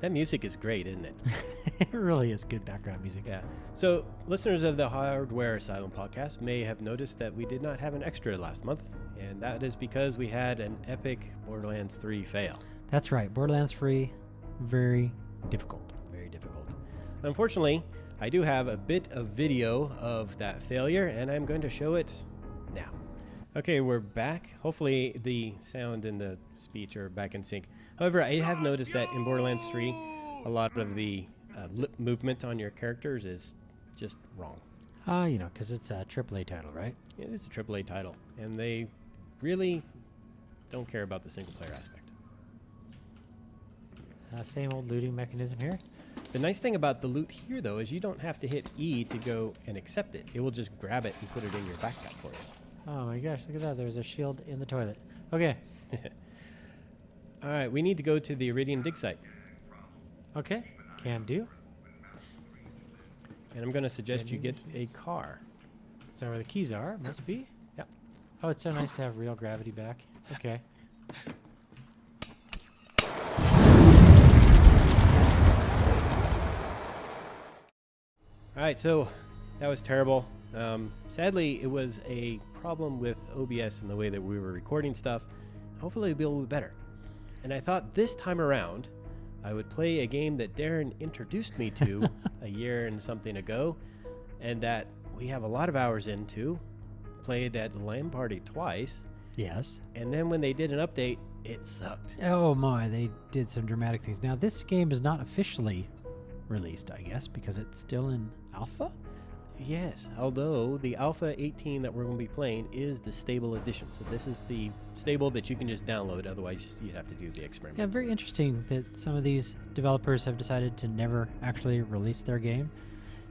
That music is great, isn't it? It really is good background music. Yeah. So, listeners of the Hardware Asylum podcast may have noticed that we did not have an extra last month, and that is because we had an epic Borderlands 3 fail. That's right. Borderlands 3, very difficult. Very difficult. Unfortunately, I do have a bit of video of that failure, and I'm going to show it now. Okay, we're back. Hopefully the sound and the speech are back in sync. However, I have noticed that in Borderlands 3, a lot of the lip movement on your characters is just wrong. Because it's a AAA title, right? It is a AAA title, and they really don't care about the single-player aspect. Same old looting mechanism here. The nice thing about the loot here, though, is you don't have to hit E to go and accept it. It will just grab it and put it in your backpack for you. Oh my gosh, look at that. There's a shield in the toilet. Okay. All right, we need to go to the Iridium dig site. Okay, can do. And I'm going to suggest you get a car. Is that where the keys are? Must be. Yep. Oh, it's so nice to have real gravity back. Okay. All right, so that was terrible. Sadly, it was a problem with OBS and the way that we were recording stuff. Hopefully it'll be a little bit better. And I thought this time around, I would play a game that Darren introduced me to a year and something ago, and that we have a lot of hours into. Played at the LAN party twice. Yes. And then when they did an update, it sucked. Oh my, they did some dramatic things. Now, this game is not officially released, I guess, because it's still in alpha? Yes, although the Alpha 18 that we're going to be playing is the stable edition. So this is the stable that you can just download. Otherwise, you'd have to do the experiment. Yeah, very interesting that some of these developers have decided to never actually release their game.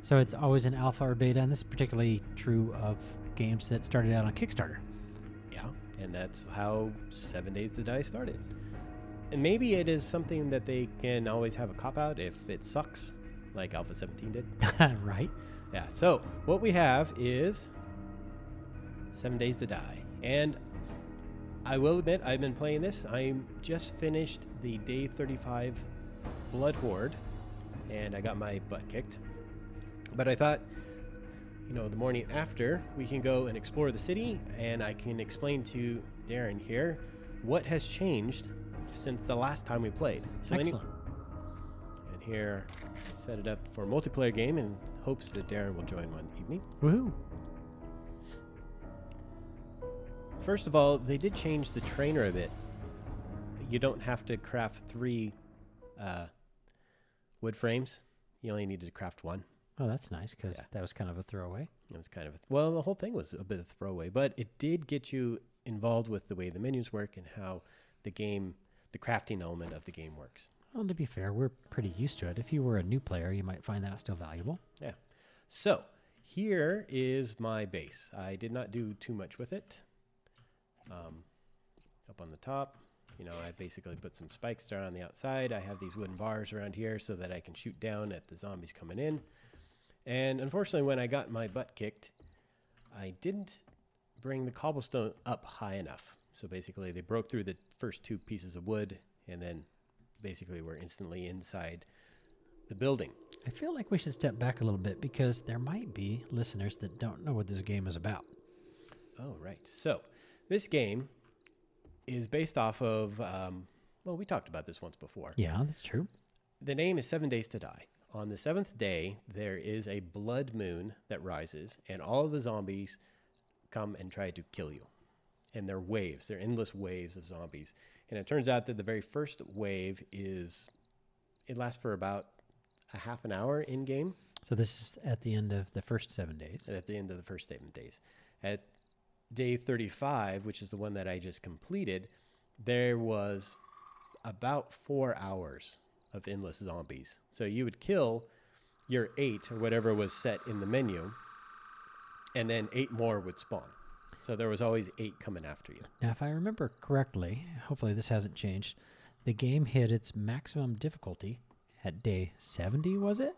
So it's always in alpha or beta, and this is particularly true of games that started out on Kickstarter. Yeah, and that's how 7 Days to Die started. And maybe it is something that they can always have a cop-out if it sucks, like Alpha 17 did. Right. Yeah, so what we have is 7 Days to Die. And I will admit, I've been playing this. I just finished the Day 35 Blood Horde, and I got my butt kicked. But I thought, the morning after, we can go and explore the city, and I can explain to Darren here what has changed since the last time we played. So excellent. And here, set it up for a multiplayer game in hopes that Darren will join one evening. Woohoo. First of all, they did change the trainer a bit. You don't have to craft 3 wood frames. You only needed to craft 1. Oh, that's nice, because that was kind of a throwaway. It was kind of, the whole thing was a bit of a throwaway, but it did get you involved with the way the menus work and how the crafting element of the game works. Well, to be fair, we're pretty used to it. If you were a new player, you might find that still valuable. Yeah. So, here is my base. I did not do too much with it. Up on the top, I basically put some spikes down on the outside. I have these wooden bars around here so that I can shoot down at the zombies coming in. And unfortunately, when I got my butt kicked, I didn't bring the cobblestone up high enough. So basically, they broke through the first 2 pieces of wood, and then basically we're instantly inside the building. I feel like we should step back a little bit because there might be listeners that don't know what this game is about. Oh, right. So this game is based off of, we talked about this once before. Yeah, that's true. The name is 7 Days to Die. On the 7th day, there is a blood moon that rises, and all of the zombies come and try to kill you. And they're waves. They're endless waves of zombies. And it turns out that the very first wave it lasts for about a half an hour in-game. So this is at the end of the first 7 days? At the end of the first 7 days. At day 35, which is the one that I just completed, there was about 4 hours of endless zombies. So you would kill your 8 or whatever was set in the menu, and then 8 more would spawn. So there was always 8 coming after you. Now, if I remember correctly, hopefully this hasn't changed, the game hit its maximum difficulty at day 70, was it?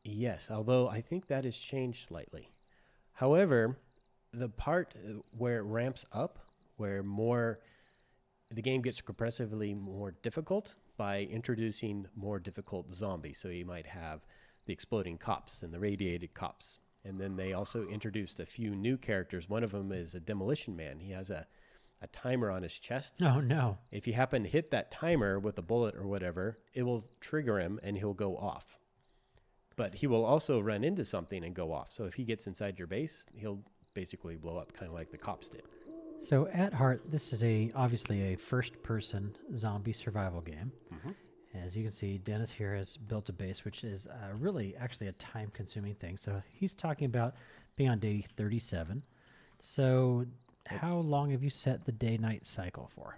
Yes, although I think that has changed slightly. However, the part where it ramps up, where more the game gets progressively more difficult by introducing more difficult zombies. So you might have the exploding cops and the radiated cops. And then they also introduced a few new characters. One of them is a Demolition Man. He has a timer on his chest. Oh, no. If you happen to hit that timer with a bullet or whatever, it will trigger him and he'll go off. But he will also run into something and go off. So if he gets inside your base, he'll basically blow up, kind of like the cops did. So at heart, this is obviously a first-person zombie survival game. Mm-hmm. As you can see, Dennis here has built a base, which is really actually a time-consuming thing. So he's talking about being on day 37. So how long have you set the day-night cycle for?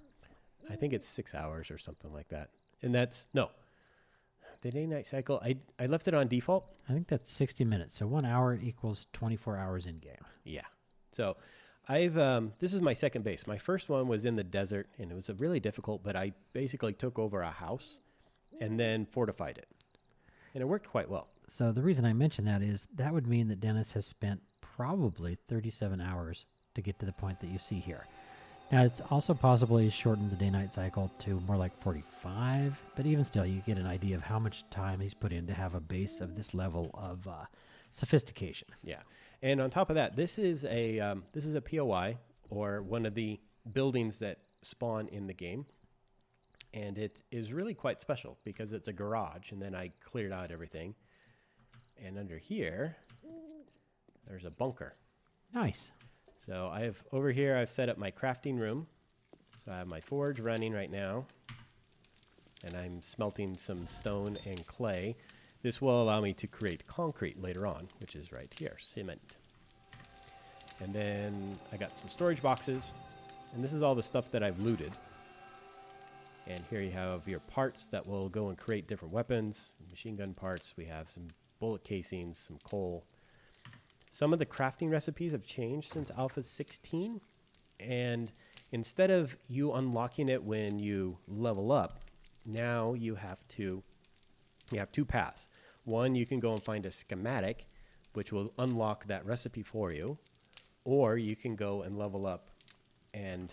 I think it's 6 hours or something like that. And that's, no, the day-night cycle, I left it on default. I think that's 60 minutes. So 1 hour equals 24 hours in-game. Yeah. So this is my second base. My first one was in the desert, and it was really difficult, but I basically took over a house and then fortified it. And it worked quite well. So the reason I mention that is that would mean that Dennis has spent probably 37 hours to get to the point that you see here. Now, it's also possible he's shortened the day-night cycle to more like 45, but even still, you get an idea of how much time he's put in to have a base of this level of sophistication. Yeah. And on top of that, this is a POI, or one of the buildings that spawn in the game. And it is really quite special because it's a garage, and then I cleared out everything. And under here, there's a bunker. Nice. So over here, I've set up my crafting room. So I have my forge running right now, and I'm smelting some stone and clay. This will allow me to create concrete later on, which is right here, cement. And then I got some storage boxes, and this is all the stuff that I've looted. And here you have your parts that will go and create different weapons, machine gun parts. We have some bullet casings, some coal. Some of the crafting recipes have changed since Alpha 16. And instead of you unlocking it when you level up, now you have two paths. One, you can go and find a schematic, which will unlock that recipe for you. Or you can go and level up and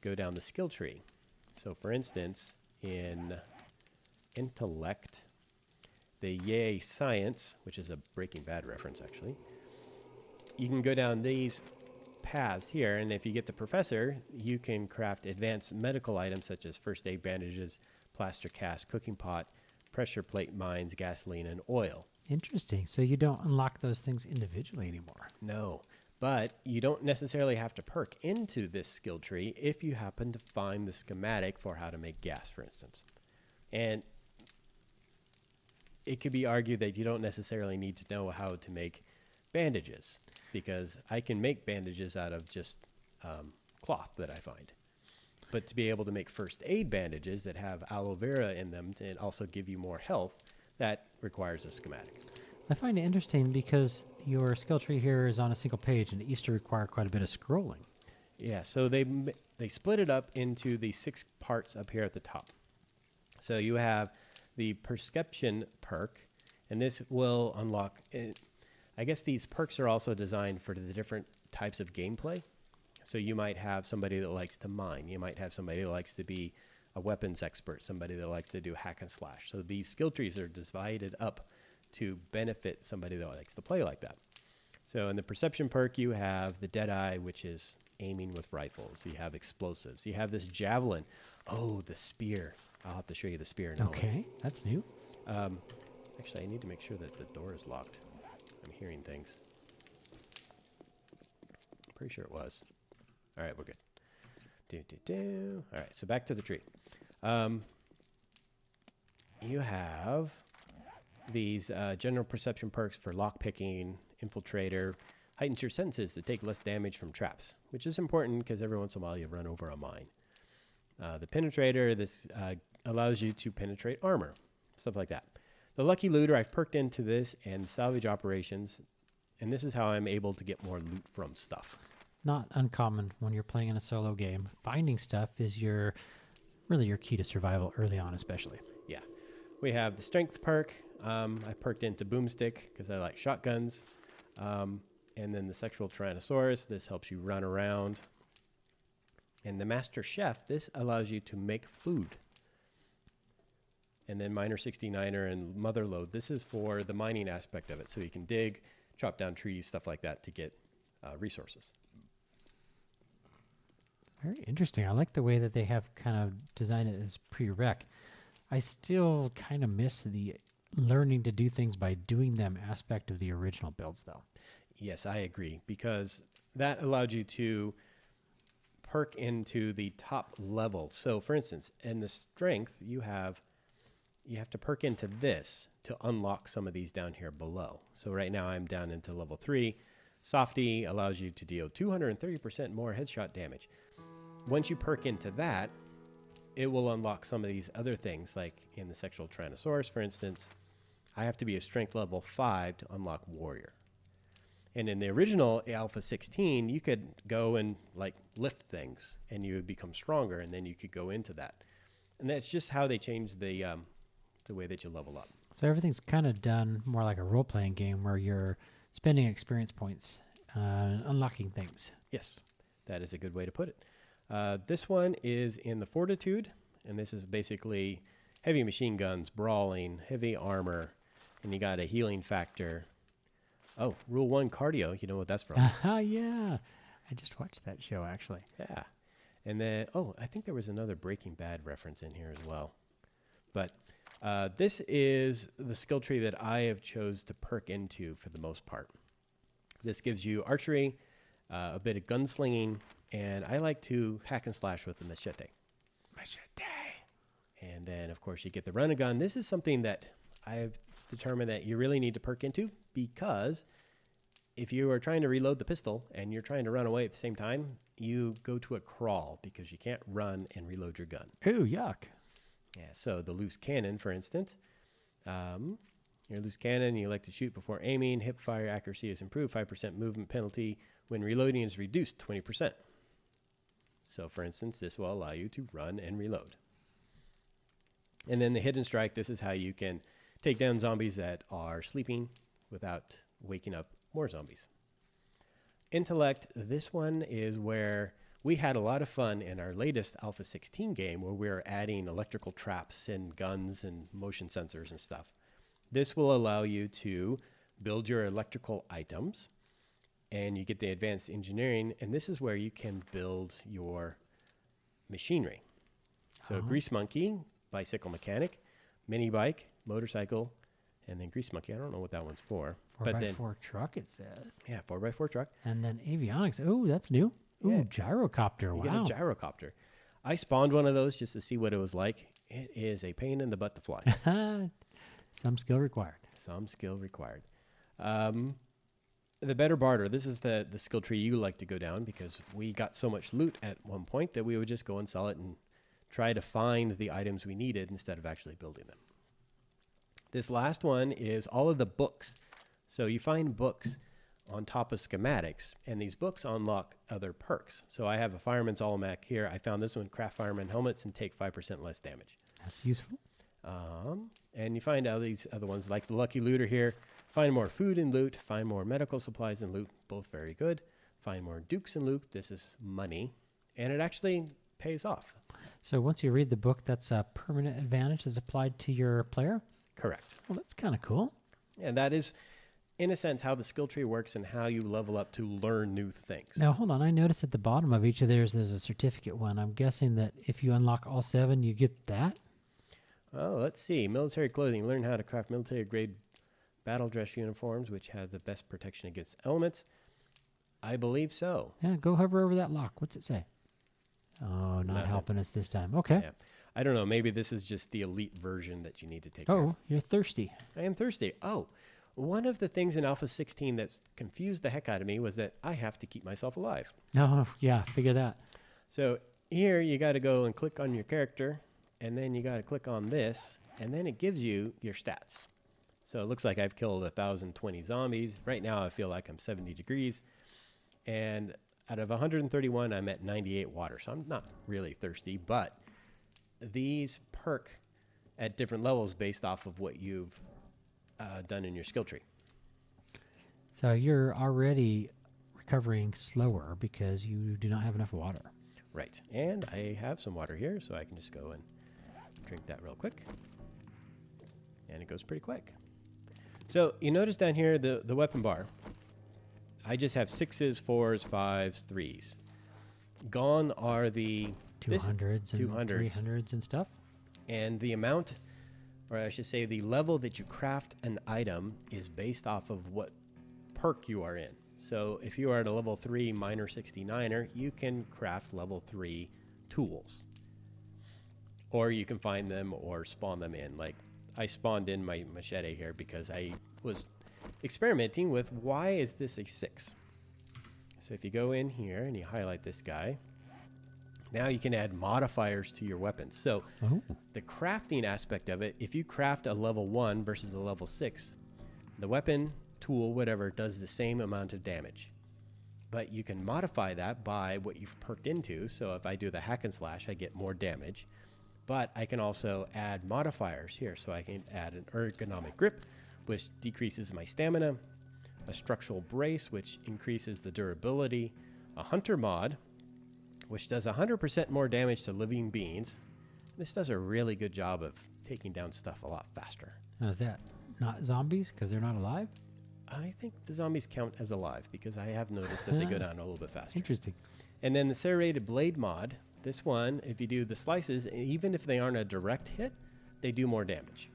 go down the skill tree. So for instance, in Intellect, the Yay Science, which is a Breaking Bad reference actually, you can go down these paths here, and if you get the professor, you can craft advanced medical items such as first aid bandages, plaster cast, cooking pot, pressure plate mines, gasoline, and oil. Interesting. So you don't unlock those things individually anymore. No. But you don't necessarily have to perk into this skill tree if you happen to find the schematic for how to make gas, for instance. And it could be argued that you don't necessarily need to know how to make bandages, because I can make bandages out of just cloth that I find. But to be able to make first aid bandages that have aloe vera in them and also give you more health, that requires a schematic. I find it interesting because your skill tree here is on a single page, and it used to require quite a bit of scrolling. Yeah, so they split it up into the 6 parts up here at the top. So you have the perception perk, and this will unlock. I guess these perks are also designed for the different types of gameplay. So you might have somebody that likes to mine. You might have somebody that likes to be a weapons expert, somebody that likes to do hack and slash. So these skill trees are divided up to benefit somebody that likes to play like that. So in the perception perk, you have the Deadeye, which is aiming with rifles. You have explosives. You have this javelin. Oh, the spear. I'll have to show you the spear now. Okay, that's new. Actually, I need to make sure that the door is locked. I'm hearing things. Pretty sure it was. All right, we're good. All right, so back to the tree. You have these general perception perks for lockpicking, infiltrator, heightens your senses to take less damage from traps, which is important because every once in a while you run over a mine. The penetrator, this allows you to penetrate armor, stuff like that. The lucky looter, I've perked into this, and salvage operations, and this is how I'm able to get more loot from stuff. Not uncommon when you're playing in a solo game. Finding stuff is really your key to survival early on, especially. Yeah. We have the strength perk. I perked into boomstick because I like shotguns. And then the sexual tyrannosaurus. This helps you run around. And the Master Chef, this allows you to make food. And then Miner 69er and Mother Lode, this is for the mining aspect of it. So you can dig, chop down trees, stuff like that to get resources. Very interesting. I like the way that they have kind of designed it as prereq. I still kind of miss the learning to do things by doing them aspect of the original builds, though. Yes, I agree, because that allowed you to perk into the top level. So, for instance, in the strength, you have to perk into this to unlock some of these down here below. So right now I'm down into level 3. Softy allows you to deal 230% more headshot damage. Once you perk into that, it will unlock some of these other things, like in the Sexual Tyrannosaurus, for instance. I have to be a strength level 5 to unlock Warrior. And in the original Alpha 16, you could go and like lift things and you would become stronger, and then you could go into that. And that's just how they changed the way that you level up. So everything's kind of done more like a role-playing game where you're spending experience points unlocking things. Yes, that is a good way to put it. This one is in the Fortitude, and this is basically heavy machine guns, brawling, heavy armor, and you got a healing factor. Oh, Rule 1 cardio. You know what that's from? Yeah. I just watched that show, actually. Yeah. And then, I think there was another Breaking Bad reference in here as well. But this is the skill tree that I have chose to perk into for the most part. This gives you archery, a bit of gunslinging, and I like to hack and slash with the machete. And then, of course, you get the run-and-gun. This is something that I've determined that you really need to perk into, because if you are trying to reload the pistol and you're trying to run away at the same time, you go to a crawl because you can't run and reload your gun. Ooh, yuck. Yeah, so the loose cannon, for instance, your loose cannon, you like to shoot before aiming. Hip fire accuracy is improved. 5% movement penalty when reloading is reduced 20%. So, for instance, this will allow you to run and reload. And then the hidden strike, this is how you can take down zombies that are sleeping without waking up more zombies. Intellect, this one is where we had a lot of fun in our latest Alpha 16 game, where we were adding electrical traps and guns and motion sensors and stuff. This will allow you to build your electrical items, and you get the advanced engineering, and this is where you can build your machinery. So Grease Monkey, bicycle mechanic, mini bike, motorcycle, and then Grease Monkey. I don't know what that one's for. 4x4 truck, it says. Yeah, 4x4 truck. And then avionics. Oh, that's new. Ooh, Yeah. gyrocopter. You Wow. get a gyrocopter. I spawned one of those just to see what it was like. It is a pain in the butt to fly. Some skill required. Some skill required. The better barter. This is the skill tree you like to go down, because we got so much loot at one point that we would just go and sell it and try to find the items we needed instead of actually building them. This last one is all of the books. So you find books on top of schematics, and these books unlock other perks. So I have a Fireman's Almanac here. I found this one, craft fireman helmets and take 5% less damage. That's useful. And you find all these other ones, like the Lucky Looter here. Find more food and loot. Find more medical supplies and loot. Both very good. Find more dukes and loot. This is money. And it actually pays off. So once you read the book, that's a permanent advantage is applied to your player? Correct. Well, that's kind of cool. And that is, in a sense, how the skill tree works and how you level up to learn new things. Now, hold on. I noticed at the bottom of each of theirs, there's a certificate one. I'm guessing that if you unlock all 7, you get that? Oh, let's see. Military clothing. Learn how to craft military-grade battle dress uniforms, which have the best protection against elements. I believe so. Yeah, go hover over that lock. What's it say? Oh, not Nothing. helping us this time. Okay. Yeah. I don't know. Maybe this is just the elite version that you need to take care Oh, of. you're thirsty. I am thirsty. Oh, one of the things in Alpha 16 that's confused the heck out of me was that I have to keep myself alive. Oh, yeah, figure that. So here you got to go and click on your character, and then you got to click on this, and then it gives you your stats. So it looks like I've killed 1,020 zombies. Right now I feel like I'm 70 degrees, and out of 131, I'm at 98 water. So I'm not really thirsty, but these perk at different levels based off of what you've done in your skill tree. So you're already recovering slower because you do not have enough water. Right. And I have some water here, so I can just go and drink that real quick. And it goes pretty quick. So you notice down here the weapon bar. I just have 6s, 4s, 5s, 3s. Gone are the 200s and 300s and stuff. And the amount, or I should say the level that you craft an item is based off of what perk you are in. So if you are at a level 3 minor 69er, you can craft level 3 tools. Or you can find them or spawn them in. Like I spawned in my machete here because I was experimenting with why is this a 6? So if you go in here and you highlight this guy, now you can add modifiers to your weapons. So the crafting aspect of it, if you craft a level 1 versus a level 6, the weapon, tool, whatever, does the same amount of damage. But you can modify that by what you've perked into. So if I do the hack and slash, I get more damage. But I can also add modifiers here. So I can add an ergonomic grip, which decreases my stamina, a structural brace, which increases the durability, a hunter mod, which does 100% more damage to living beings. This does a really good job of taking down stuff a lot faster. Now, is that not zombies because they're not alive? I think the zombies count as alive because I have noticed that they go down a little bit faster. Interesting. And then the Serrated Blade Mod, this one, if you do the slices, even if they aren't a direct hit, they do more damage.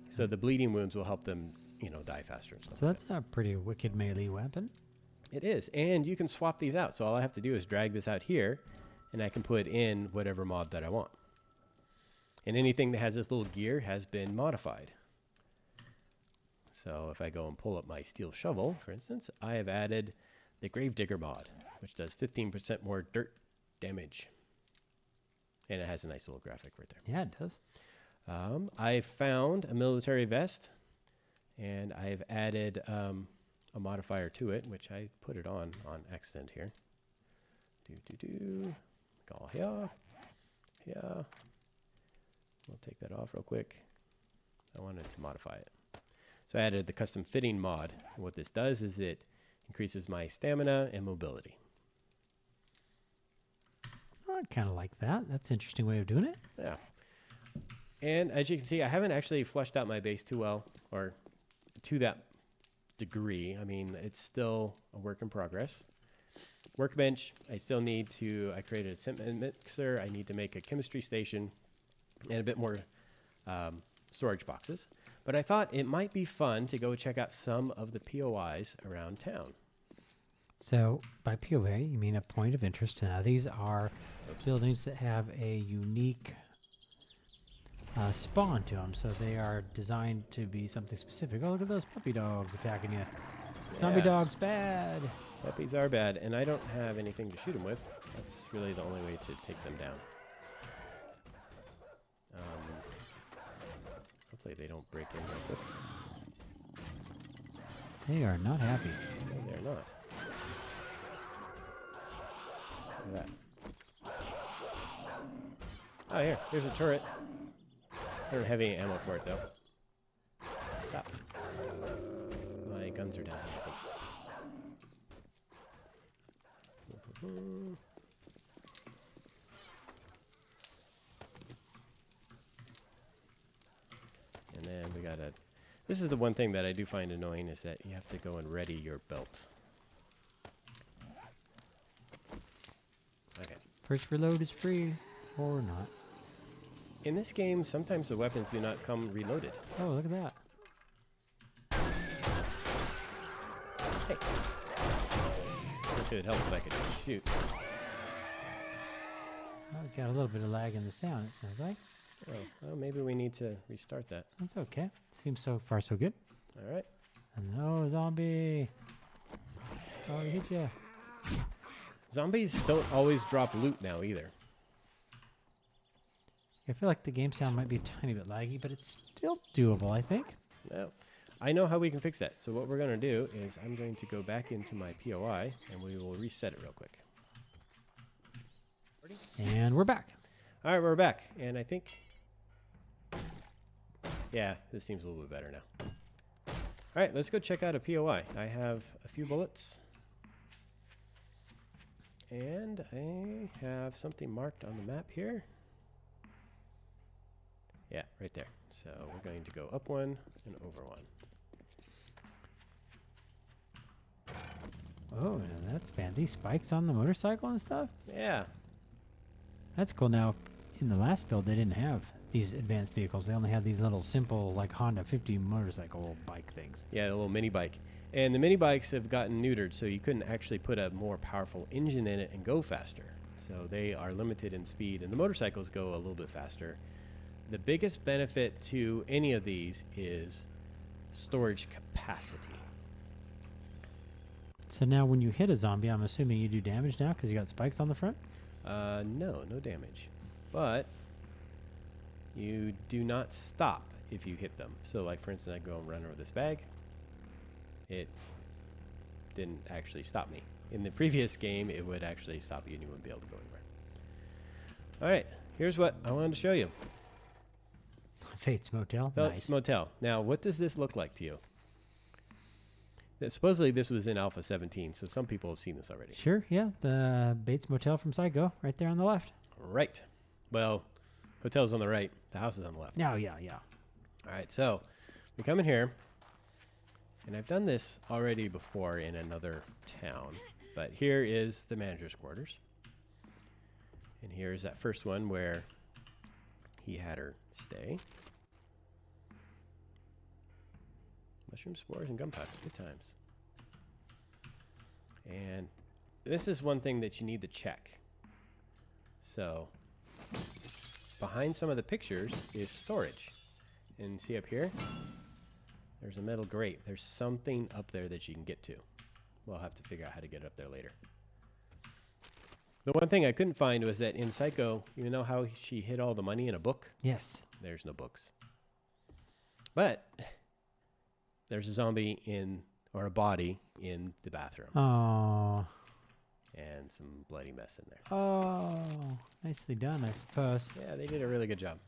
So the bleeding wounds will help them, die faster and stuff. So that's a pretty wicked melee weapon. It is. And you can swap these out. So all I have to do is drag this out here, and I can put in whatever mod that I want. And anything that has this little gear has been modified. So if I go and pull up my steel shovel, for instance, I have added the Gravedigger mod, which does 15% more dirt damage. And it has a nice little graphic right there. Yeah, it does. I found a military vest, and I've added a modifier to it, which I put it on accident here. Go here. Here. We'll take that off real quick. I wanted to modify it. So I added the custom fitting mod. And what this does is it increases my stamina and mobility. I kind of like that. That's an interesting way of doing it. Yeah. And as you can see, I haven't actually fleshed out my base too well, or to that degree. I mean, it's still a work in progress. Workbench, I created a cement mixer. I need to make a chemistry station and a bit more storage boxes. But I thought it might be fun to go check out some of the POIs around town. So by POA, you mean a point of interest. Now, these are buildings that have a unique spawn to them. So they are designed to be something specific. Oh, look at those puppy dogs attacking you. Yeah. Zombie dogs, bad. Puppies are bad, and I don't have anything to shoot them with. That's really the only way to take them down. Hopefully they don't break in real quick. They are not happy. No, they're not. Look at that. Oh, here's a turret. I don't have any ammo for it, though. Stop. My guns are down, I think. And then we got this is the one thing that I do find annoying is that you have to go and ready your belt. Okay. First reload is free, or not. In this game, sometimes the weapons do not come reloaded. Oh, look at that. Hey. I guess it would help if I could shoot. Oh, we got a little bit of lag in the sound, it sounds like. Oh, well, maybe we need to restart that. That's okay. Seems so far so good. All right. No, zombie. Oh, he hit you. Zombies don't always drop loot now either. I feel like the game sound might be a tiny bit laggy, but it's still doable, I think. No. I know how we can fix that. So what we're going to do is I'm going to go back into my POI, and we will reset it real quick. And we're back. All right, we're back. And I think... yeah, this seems a little bit better now. All right, let's go check out a POI. I have a few bullets. And I have something marked on the map here. Yeah, right there. So we're going to go up one and over one. Oh, now that's fancy. Spikes on the motorcycle and stuff? Yeah. That's cool. Now, in the last build, they didn't have these advanced vehicles. They only had these little simple, like Honda 50 motorcycle bike things. Yeah, the little mini bike. And the mini bikes have gotten neutered, so you couldn't actually put a more powerful engine in it and go faster. So they are limited in speed, and the motorcycles go a little bit faster. The biggest benefit to any of these is storage capacity. So now when you hit a zombie, I'm assuming you do damage now because you got spikes on the front? No damage. But you do not stop if you hit them. So like for instance, I go and run over this bag. It didn't actually stop me. In the previous game, it would actually stop you and you wouldn't be able to go anywhere. All right, here's what I wanted to show you. Fate's Motel. Fate's Nice. Motel. Now, what does this look like to you? Supposedly, this was in Alpha 17, so some people have seen this already. Sure, yeah. The Bates Motel from Psycho, right there on the left. Right. Well, hotel's on the right. The house is on the left. Oh, yeah. All right, so we come in here, and I've done this already before in another town, but here is the manager's quarters. And here's that first one where he had her stay. Mushroom spores and gunpowder. Good times. And this is one thing that you need to check. So behind some of the pictures is storage. And see up here? There's a metal grate. There's something up there that you can get to. We'll have to figure out how to get up there later. The one thing I couldn't find was that in Psycho, you know how she hid all the money in a book? Yes. There's no books. But there's a zombie or a body in the bathroom. Oh. And some bloody mess in there. Oh. Nicely done, I suppose. Yeah, they did a really good job.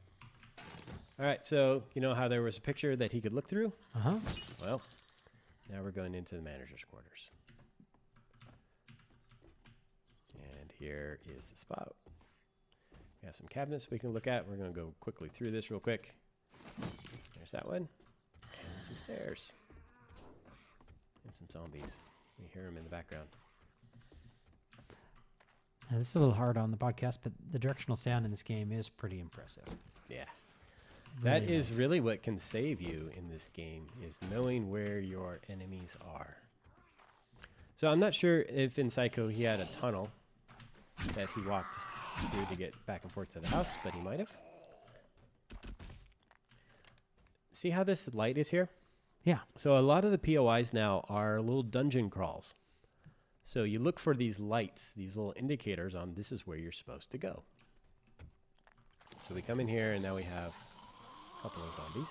All right, so you know how there was a picture that he could look through? Uh-huh. Well, now we're going into the manager's quarters. And here is the spot. We have some cabinets we can look at. We're going to go quickly through this real quick. There's that one. And some stairs. And some zombies. We hear them in the background. Now, this is a little hard on the podcast, but the directional sound in this game is pretty impressive. Yeah. Really That is nice. really what can save you in this game, is knowing where your enemies are. So I'm not sure if in Psycho he had a tunnel that he walked through to get back and forth to the house, but he might have. See how this light is here? Yeah. So a lot of the POIs now are little dungeon crawls. So you look for these lights, these little indicators on this is where you're supposed to go. So we come in here and now we have a couple of zombies.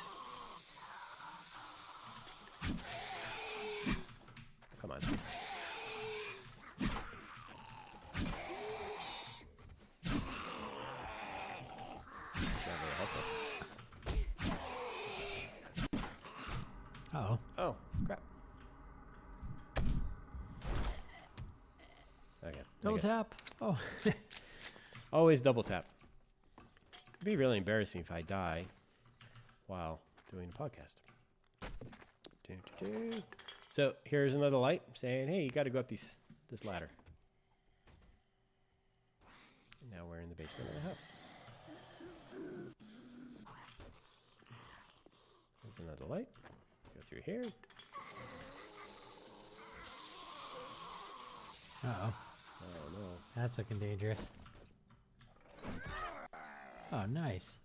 Come on. Not very helpful. Uh-oh. Oh, crap. Okay. Double tap. Oh. Always double tap. It'd be really embarrassing if I die while doing a podcast. So here's another light saying, hey, you got to go up this ladder. And now we're in the basement of the house. There's another light. Go through here. Uh-oh. Oh, no. That's looking dangerous. Oh, nice.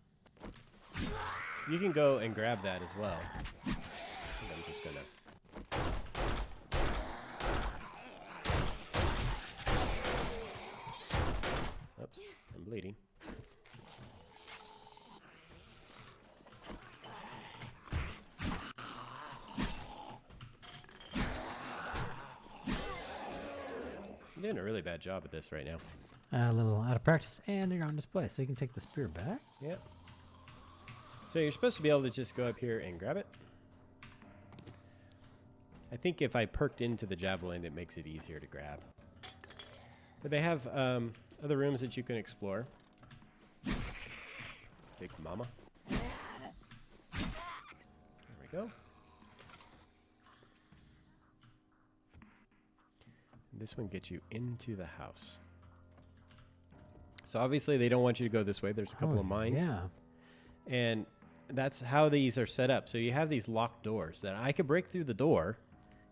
You can go and grab that as well. I think I'm just going to... Oops, I'm bleeding. I'm doing a really bad job at this right now. A little out of practice, and you're on display, so you can take the spear back. Yep. So you're supposed to be able to just go up here and grab it. I think if I perked into the javelin, it makes it easier to grab. But they have other rooms that you can explore. Big mama. There we go. And this one gets you into the house. So obviously they don't want you to go this way. There's a couple of mines. Yeah. And that's how these are set up. So you have these locked doors that I could break through the door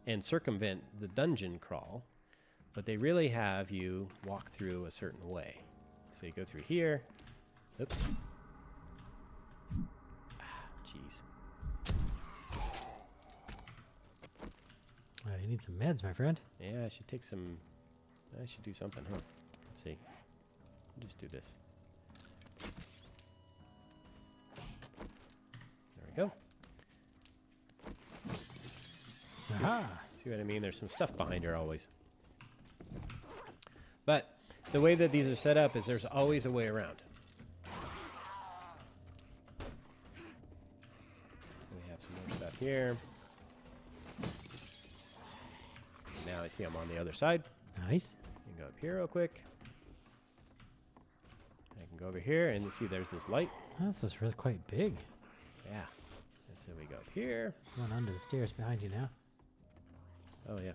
and circumvent the dungeon crawl, but they really have you walk through a certain way. So you go through here. Oops. Jeez. You need some meds, my friend. Yeah, I should take some. I should do something, huh? Let's see. I'll just do this. There we go. Aha! See what I mean? There's some stuff behind her always. But the way that these are set up is there's always a way around. So we have some more stuff here. Now I see I'm on the other side. Nice. You can go up here real quick. I can go over here and you see there's this light. Oh, this is really quite big. Yeah. And so we go up here. Going under the stairs behind you now. Oh, yeah.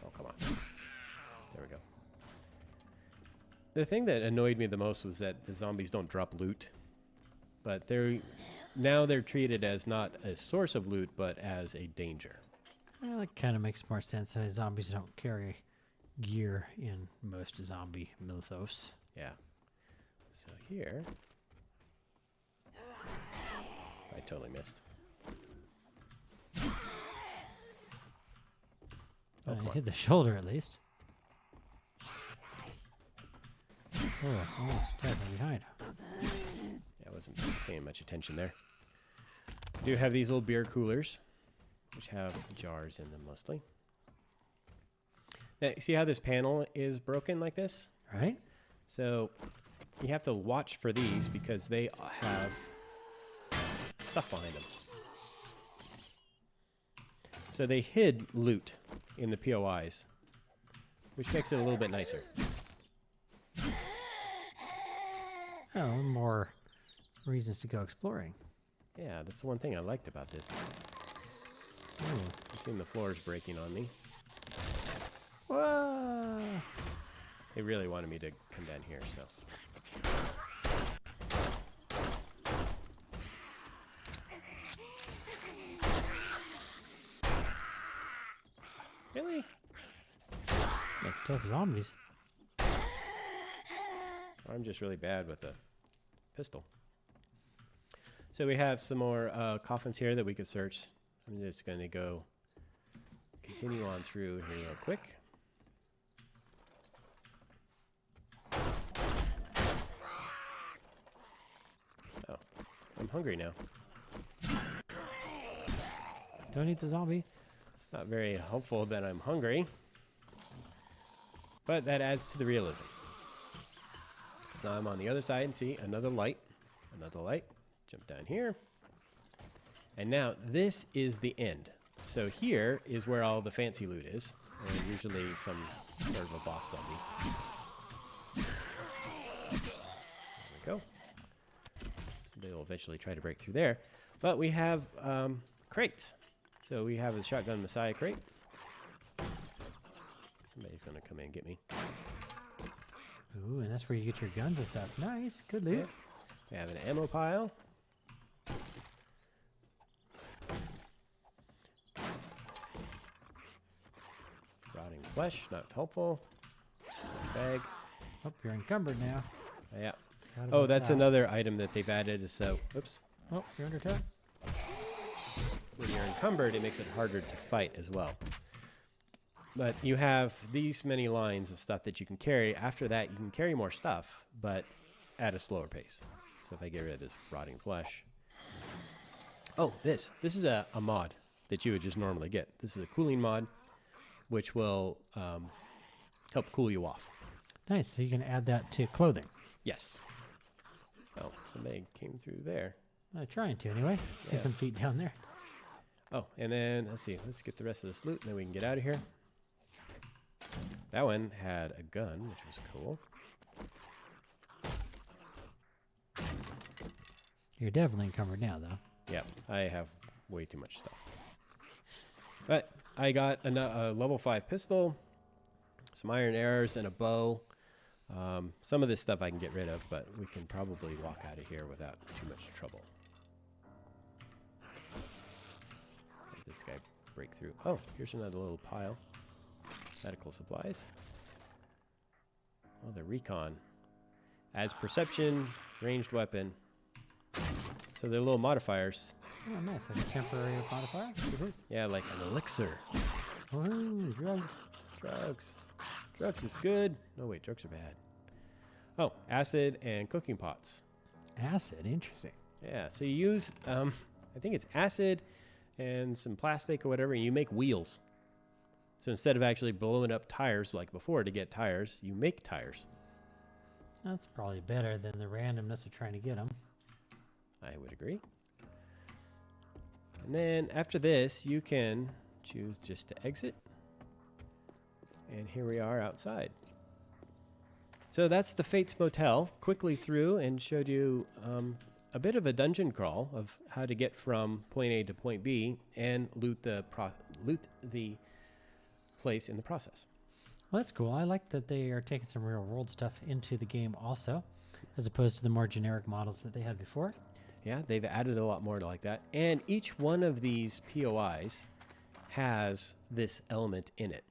Oh, come on. There we go. The thing that annoyed me the most was that the zombies don't drop loot. But now they're treated as not a source of loot, but as a danger. Well, that kind of makes more sense. Zombies don't carry gear in most zombie mythos. Yeah. So here... I totally missed. Oh, You hit the shoulder at least. Oh, almost attacked from behind. Yeah, I wasn't paying much attention there. Do have these little beer coolers, which have jars in them mostly. Now, see how this panel is broken like this? Right? So you have to watch for these because they have stuff behind them. So they hid loot in the POIs, which makes it a little bit nicer. Oh, more reasons to go exploring. Yeah, that's the one thing I liked about this. Ooh. I've seen the floors breaking on me. Whoa! They really wanted me to come down here, so. Really? Like tough zombies. I'm just really bad with the pistol. So we have some more coffins here that we could search. I'm just going to go continue on through here real quick. Oh, I'm hungry now. Don't eat the zombie. It's not very helpful that I'm hungry, but that adds to the realism. So now I'm on the other side and see another light. Jump down here. And now this is the end. So here is where all the fancy loot is, and usually some sort of a boss zombie. There we go. Somebody will eventually try to break through there. But we have crates. So we have a Shotgun Messiah crate. Somebody's going to come in and get me. Ooh, and that's where you get your guns and stuff. Nice. Good loot. Yeah. We have an ammo pile. Rotting flesh, not helpful. Bag. Oh, you're encumbered now. Yeah. Forgot Oh, about that's that. another item that they've added. Is so, oops. Oh, you're under attack. When you're encumbered, it makes it harder to fight as well. But you have these many lines of stuff that you can carry. After that, you can carry more stuff, but at a slower pace. So if I get rid of this rotting flesh. Oh, this is a mod that you would just normally get. This is a cooling mod, which will help cool you off. Nice. So you can add that to clothing. Yes. Oh, somebody came through there. Trying to anyway. See Yeah. some feet down there. Oh, and then let's see. Let's get the rest of this loot, and then we can get out of here. That one had a gun, which was cool. You're definitely encumbered now, though. Yeah, I have way too much stuff. But I got a level 5 pistol, some iron arrows, and a bow. Some of this stuff I can get rid of, but we can probably walk out of here without too much trouble. Let this guy break through. Oh, here's another little pile. Medical supplies. Oh, the recon. Adds perception, ranged weapon. So they're little modifiers. Oh, nice. Like a temporary modifier? Yeah, like an elixir. Oh, drugs. Drugs. Drugs is good. No, wait, drugs are bad. Oh, acid and cooking pots. Acid? Interesting. Yeah, so you use, I think it's acid and some plastic or whatever, and you make wheels. So instead of actually blowing up tires like before to get tires, you make tires. That's probably better than the randomness of trying to get them. I would agree. And then after this, you can choose just to exit. And here we are outside. So that's the Fates Motel. Quickly through and showed you a bit of a dungeon crawl of how to get from point A to point B and loot the place in the process. Well, that's cool. I like that they are taking some real world stuff into the game also, as opposed to the more generic models that they had before. Yeah, they've added a lot more to like that. And each one of these POIs has this element in it.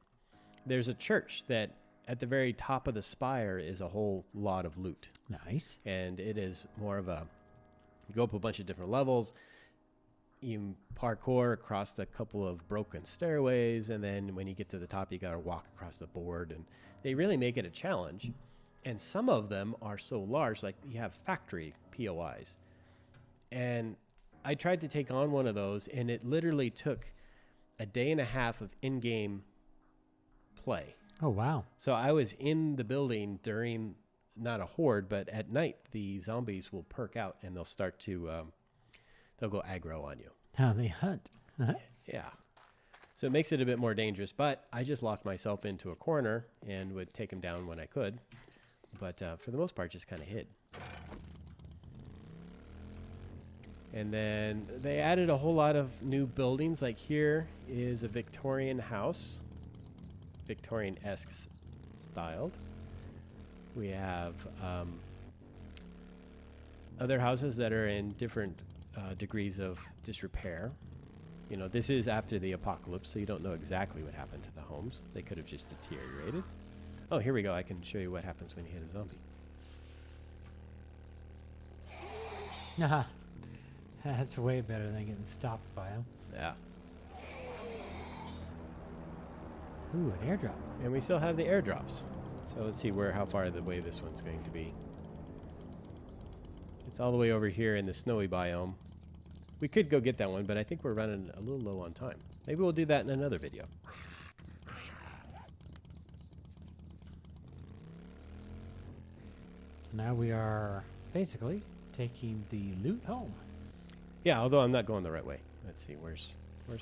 There's a church that at the very top of the spire is a whole lot of loot. Nice. And it is more of a, you go up a bunch of different levels, you parkour across a couple of broken stairways, and then when you get to the top, you got to walk across the board. And they really make it a challenge. And some of them are so large, like you have factory POIs. And I tried to take on one of those, and it literally took a day and a half of in-game play. Oh, wow. So I was in the building during, not a horde, but at night, the zombies will perk out, and they'll start to, they'll go aggro on you. How they hunt. Yeah. So it makes it a bit more dangerous, but I just locked myself into a corner and would take them down when I could. But for the most part, just kind of hid. And then they added a whole lot of new buildings. Like here is a Victorian house, Victorian-esque styled. We have other houses that are in different degrees of disrepair. You know, this is after the apocalypse, so you don't know exactly what happened to the homes. They could have just deteriorated. Oh, here we go. I can show you what happens when you hit a zombie. Haha. That's way better than getting stopped by them. Yeah. Ooh, an airdrop. And we still have the airdrops. So let's see how far away this one's going to be. It's all the way over here in the snowy biome. We could go get that one, but I think we're running a little low on time. Maybe we'll do that in another video. Now we are basically taking the loot home. Yeah, although I'm not going the right way. Let's see, where's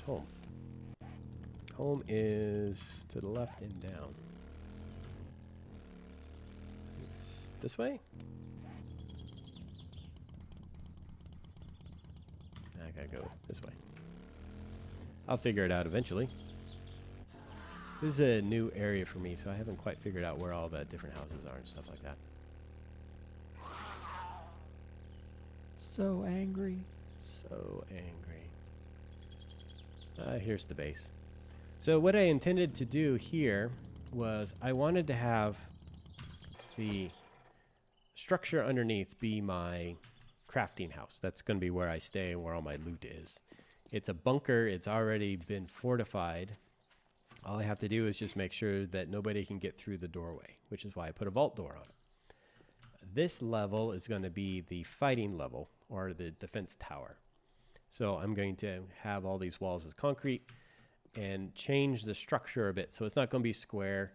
home? Home is to the left and down. It's this way? I gotta go this way. I'll figure it out eventually. This is a new area for me, so I haven't quite figured out where all the different houses are and stuff like that. So angry. So angry. Here's the base. So what I intended to do here was I wanted to have the structure underneath be my crafting house. That's going to be where I stay and where all my loot is. It's a bunker. It's already been fortified. All I have to do is just make sure that nobody can get through the doorway, which is why I put a vault door on it. This level is going to be the fighting level, or the defense tower. So I'm going to have all these walls as concrete and change the structure a bit. So it's not going to be square.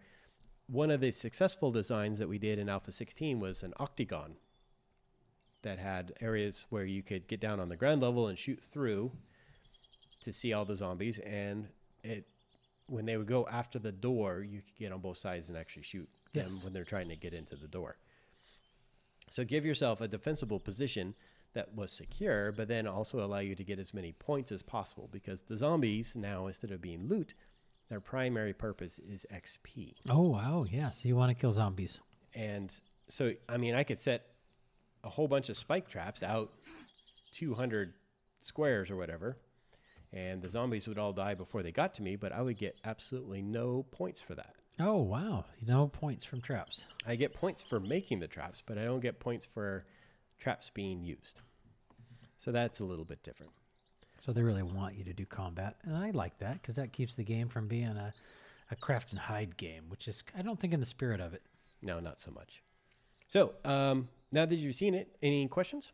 One of the successful designs that we did in Alpha 16 was an octagon that had areas where you could get down on the ground level and shoot through to see all the zombies, and when they would go after the door, you could get on both sides and actually shoot them when they're trying to get into the door. So give yourself a defensible position that was secure, but then also allow you to get as many points as possible, because the zombies now, instead of being loot, their primary purpose is XP. Oh, wow. Yeah. So you want to kill zombies. And so, I mean, I could set a whole bunch of spike traps out 200 squares or whatever, and the zombies would all die before they got to me, but I would get absolutely no points for that. Oh, wow. No points from traps. I get points for making the traps, but I don't get points for traps being used. So that's a little bit different. So they really want you to do combat, and I like that because that keeps the game from being a craft and hide game, which is, I don't think, in the spirit of it. No, not so much. So now that you've seen it, any questions?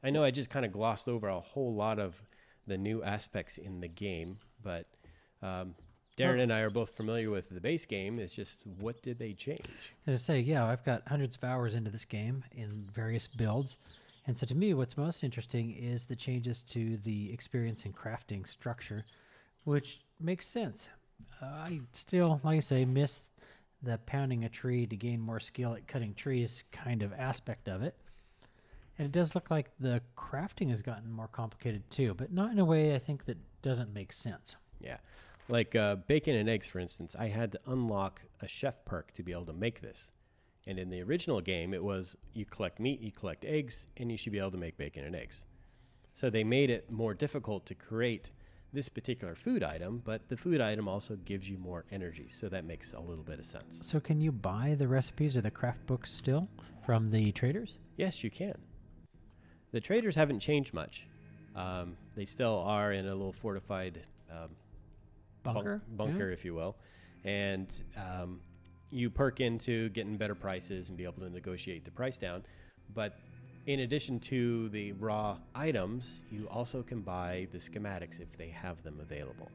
I know I just kind of glossed over a whole lot of the new aspects in the game, but Darren and I are both familiar with the base game. It's just, what did they change? As I say, yeah, I've got hundreds of hours into this game in various builds. And so to me, what's most interesting is the changes to the experience and crafting structure, which makes sense. I still, like I say, miss the pounding a tree to gain more skill at cutting trees kind of aspect of it. And it does look like the crafting has gotten more complicated too, but not in a way I think that doesn't make sense. Yeah. Like bacon and eggs, for instance, I had to unlock a chef perk to be able to make this. And in the original game, it was you collect meat, you collect eggs, and you should be able to make bacon and eggs. So they made it more difficult to create this particular food item, but the food item also gives you more energy. So that makes a little bit of sense. So can you buy the recipes or the craft books still from the traders? Yes, you can. The traders haven't changed much. They still are in a little fortified bunker, if you will. And you perk into getting better prices and be able to negotiate the price down. But in addition to the raw items, you also can buy the schematics if they have them available.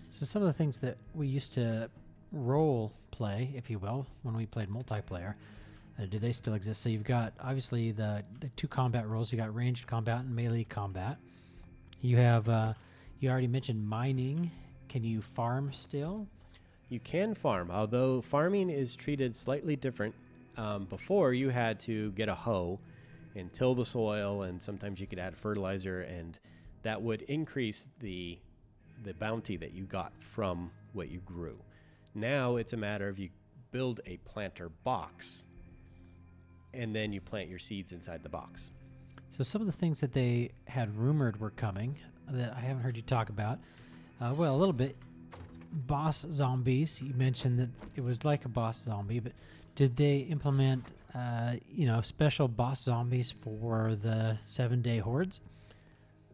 So some of the things that we used to role play, if you will, when we played multiplayer, do they still exist? So you've got, obviously, the two combat roles. You got ranged combat and melee combat. You have, you already mentioned mining. Can you farm still? You can farm, although farming is treated slightly different. Before, you had to get a hoe and till the soil, and sometimes you could add fertilizer, and that would increase the bounty that you got from what you grew. Now it's a matter of you build a planter box, and then you plant your seeds inside the box. So some of the things that they had rumored were coming that I haven't heard you talk about, well, a little bit. Boss zombies, you mentioned that it was like a boss zombie, but did they implement, special boss zombies for the 7-day hordes?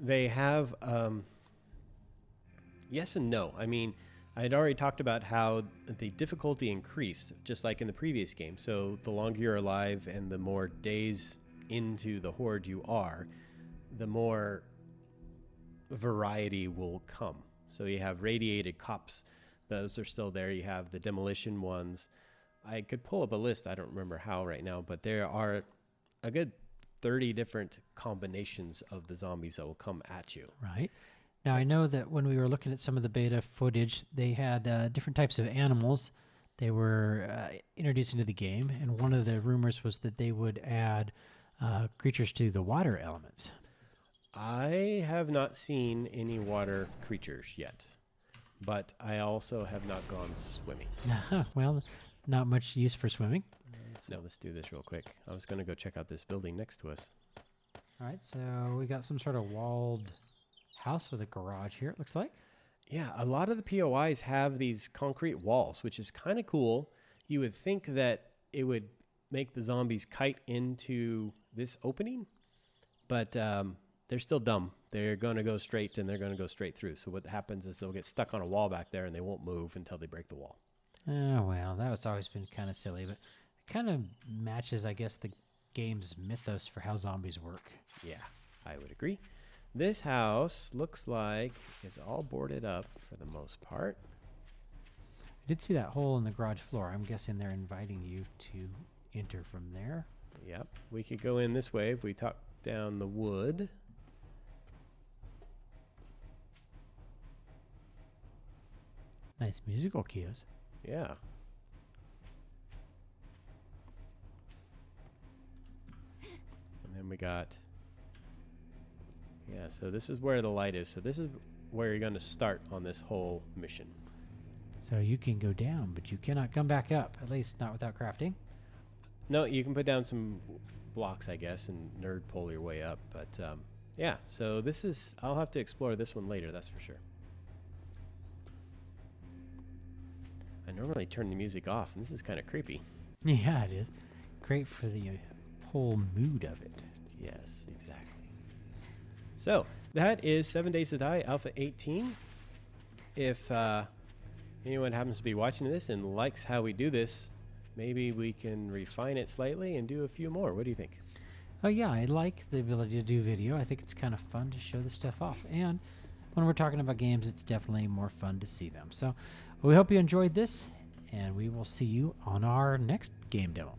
They have, yes and no. I mean, I had already talked about how the difficulty increased, just like in the previous game. So the longer you're alive and the more days into the horde you are, the more variety will come. So you have radiated cops. Those are still there. You have the demolition ones. I could pull up a list. I don't remember how right now, but there are a good 30 different combinations of the zombies that will come at you. Right. Now, I know that when we were looking at some of the beta footage, they had different types of animals they were introducing to the game, and one of the rumors was that they would add creatures to the water elements. I have not seen any water creatures yet, but I also have not gone swimming. Well, not much use for swimming. So let's do this real quick. I was going to go check out this building next to us. All right, so we got some sort of walled house with a garage here, it looks like. Yeah, a lot of the POIs have these concrete walls, which is kind of cool. You would think that it would make the zombies kite into this opening, but they're still dumb. They're going to go straight, and they're going to go straight through. So what happens is they'll get stuck on a wall back there, and they won't move until they break the wall. Oh, well, that was always been kind of silly, but it kind of matches, I guess, the game's mythos for how zombies work. Yeah, I would agree. This house looks like it's all boarded up for the most part. I did see that hole in the garage floor. I'm guessing they're inviting you to enter from there. Yep, we could go in this way if we tuck down the wood. Nice musical cues. Yeah. And then we got... Yeah, so this is where the light is. So this is where you're going to start on this whole mission. So you can go down, but you cannot come back up. At least not without crafting. No, you can put down some blocks, I guess, and nerd pull your way up. But yeah, so this is... I'll have to explore this one later, that's for sure. I normally turn the music off, and this is kind of creepy. Yeah, it is. Great for the whole mood of it. Yes, exactly. So, that is 7 Days to Die Alpha 18. If anyone happens to be watching this and likes how we do this, maybe we can refine it slightly and do a few more. What do you think? Oh yeah, I like the ability to do video. I think it's kind of fun to show this stuff off. And when we're talking about games, it's definitely more fun to see them. So we hope you enjoyed this, and we will see you on our next game demo.